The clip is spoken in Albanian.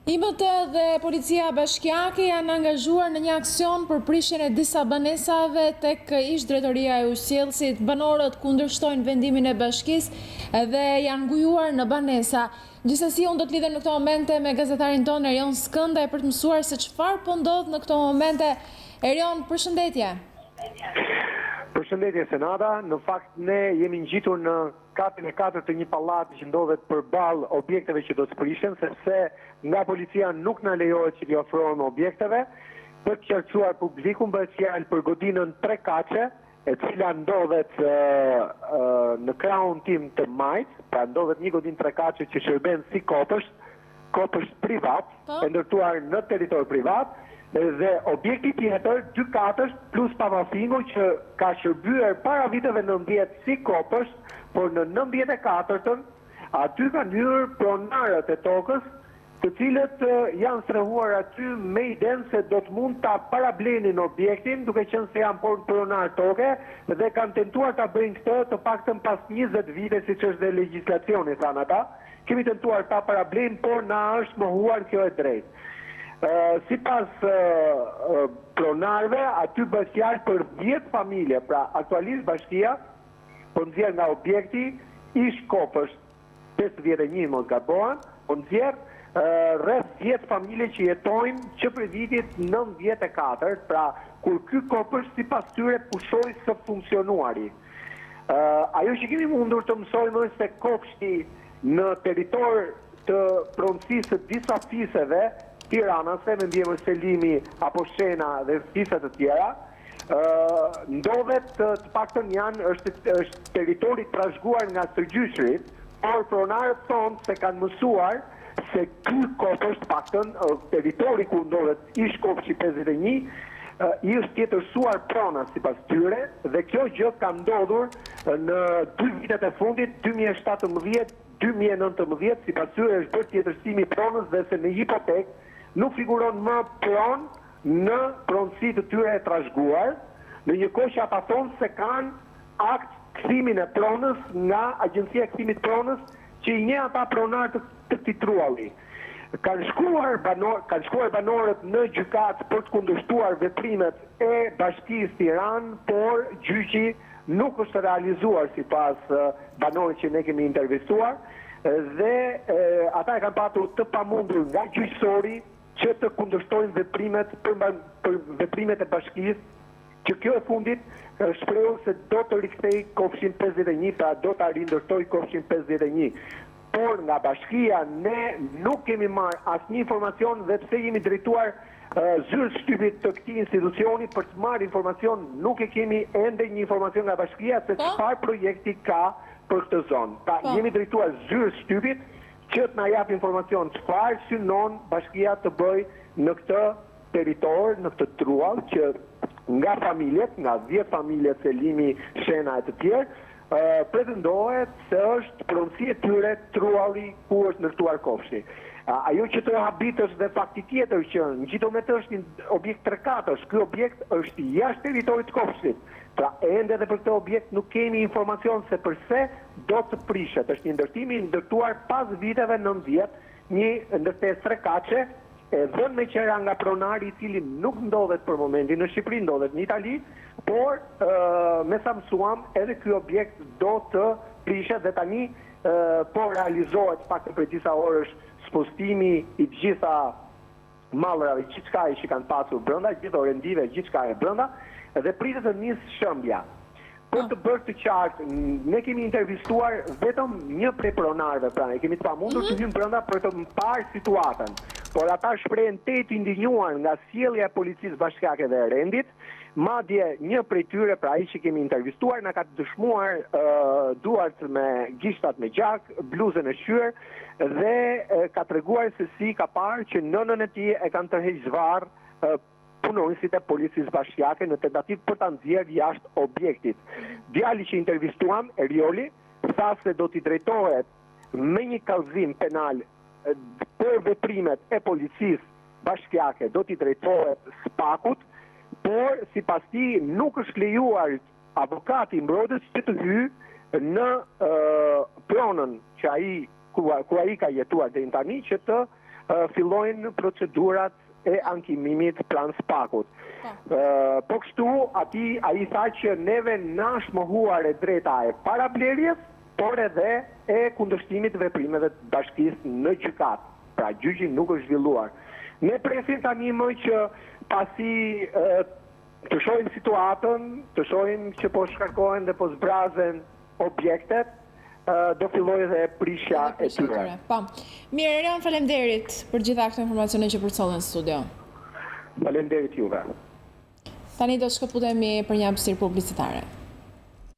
IMT dhe Policia Bashkiake janë angazhuar në një aksion për prishjen e disa banesave tek ish drejtoria e Ushtjellësit. Banorët kundërshtojnë vendimin e bashkisë dhe janë ngujuar në banesa. Gjithsesi, unë do të lidhem në këto momente me gazetarin tonë Erion Skëndaj për të mësuar se çfarë po ndodh në këto momente. Erion, përshëndetje. Përshëndetje Senata, në fakt ne jemi ngjitur në katin e 4 të një pallati që ndodhet përballë objekteve që do të prishen, sepse nga policia nuk na lejohet që t'i ofrohemi objekteve. Për të qartësuar publikun, bëhet fjalë për godinën 3 kaçe, e cila ndodhet në krahun tim të majt, pra ndodhet një godinë 3 kaçe që shërben si kopësht privat, e ndërtuar në territor privat. Dhe objekti tjetër, 2 katësh plus pavafingu që ka shërbyer para viteve 19 si kopësht, por në 94-ën aty kanë hyrë pronarët e tokës, të cilët janë strehuar aty me idenë se do të mund ta parablenin objektin, duke qenë se janë pronar toke dhe kanë tentuar ta bëjnë këtë të paktën pas 20 vite, siç është dhe legjislacioni, thanë ata. Kemi tentuar ta parablenin, por na është mohuar kjo e drejtë. Si pas pronarve, aty bëhet fjalë për 10 familje, pra aktualisht bashkia po nxjerr nga objekti ish kopësht 51 mos gabohen, po nxjerr rreth 10 familje që jetojnë që për vitit 94, pra kur ky kopësht sipas tyre pushoi së funksionuari. Ajo që kemi mundur të mësojmë është se kopshti në territor të pronësisë të disa fiseve tiranase, me mbiemër Selimi apo Shena dhe fisat të tjera, ndodhet të paktën është territori trashëguar nga sërgjyshrit, por pronarët thonë se kanë mësuar se ky kopësht paktën territori ku ndodhet ish kopshti 51 i është tjetërsuar prona sipas tyre, dhe kjo gjë ka ndodhur në 2 vitet e fundit, 2017, 2019, sipas tyre është bërë tjetërsimi pronës dhe se në hipotekë nuk figuron më pronë në pronësi të tyre e trashëguar, në një kohë që ata thonë se kanë akt kthimin e pronës nga Agjencia e Kthimit Pronës, që i njeh ata pronar të këtij trualli. Kanë shkuar banorët në gjykat për të kundërshtuar veprimet e Bashkisë Tiranë, por gjyqi nuk është realizuar sipas banorëve që ne kemi intervistuar, dhe ata e kanë patur të pamundur nga gjyqësori që të kundërshtojnë veprimet për veprimet e bashkisë, që kjo e fundit shprehu se do të rikthej kopshtin 51, pra do ta rindërtoj kopshtin 51. Por nga bashkia ne nuk kemi marrë asnjë informacion, dhe pse jemi drejtuar zyrës shtypit të këtij institucioni për të marrë informacion, nuk e kemi ende një informacion nga bashkia se çfarë projekti ka për këtë zonë. Pra jemi drejtuar zyrës shtypit që të na jap informacion çfarë synon bashkia të bëj në këtë territor, në këtë truall, që nga familjet, nga 10 familje Selimi, Shena e të tjerë, pretendohet se është pronësi e tyre trualli ku është ndërtuar kopshti. Ajo që të habit është dhe fakti tjetër që ngjitur me të është një objekt 3 katësh. Ky objekt është jashtë territorit të kopshtit. Pra ende edhe për këtë objekt nuk kemi informacion se përse do të prishet. Është një ndërtim i ndërtuar pas viteve 90, një ndërtesë 3 kaçe, e dhënë me qera nga pronari i cili nuk ndodhet për momentin në Shqipëri, ndodhet në Itali, por me sa mësuam edhe ky objekt do të prishet, dhe tani po realizohet pak për disa orësh spostimi i gjitha mallrave, gjithçka që kanë pasur brenda, gjithë rendive, gjithçka e brenda, dhe pritet të nisë shëmbja. Për të bërë të qartë, ne kemi intervistuar vetëm një prej pronarëve, pra ne kemi të pamundur të hyjmë brenda për të parë situatën. Por ata shprehen të indignuar nga sjellja e policisë bashkiake dhe e rendit. Madje një prej tyre, pra ai që kemi intervistuar, na ka dëshmuar duart me gishtat me gjak, bluzën e shqyer, dhe ka treguar se si ka parë që nënën e tij e kanë tërheqë zvarr punonësit e policisë bashkiake në tentativë për ta nxjerrë jashtë objektit. Djali që intervistuam, Erioli, tha se do t'i drejtohet me një kallëzim penal për veprimet e policisë bashkiake, do t'i drejtohet SPAK-ut, por sipas tij nuk është lejuar avokati mbrojtës që të hyjë në pronën që ku ai ka jetuar deri tani, që të fillojnë procedurat e ankimimit pranë SPAK-ut. Po kështu, ai tha që neve na është mohuar e drejta e parablerjes, por edhe e kundërshtimit të veprimeve të bashkisë në gjykat. Pra gjyqi nuk është zhvilluar. Ne presim tani më që pasi të shohim situatën, të shohim që po shkarkohen dhe po zbrazen objektet, do filloj dhe prishja e tyre. Po. Mirë, Erion, faleminderit për gjitha këto informacione që përcollën në studio. Faleminderit juve. Tani do shkëputemi për një hapësirë publicitare.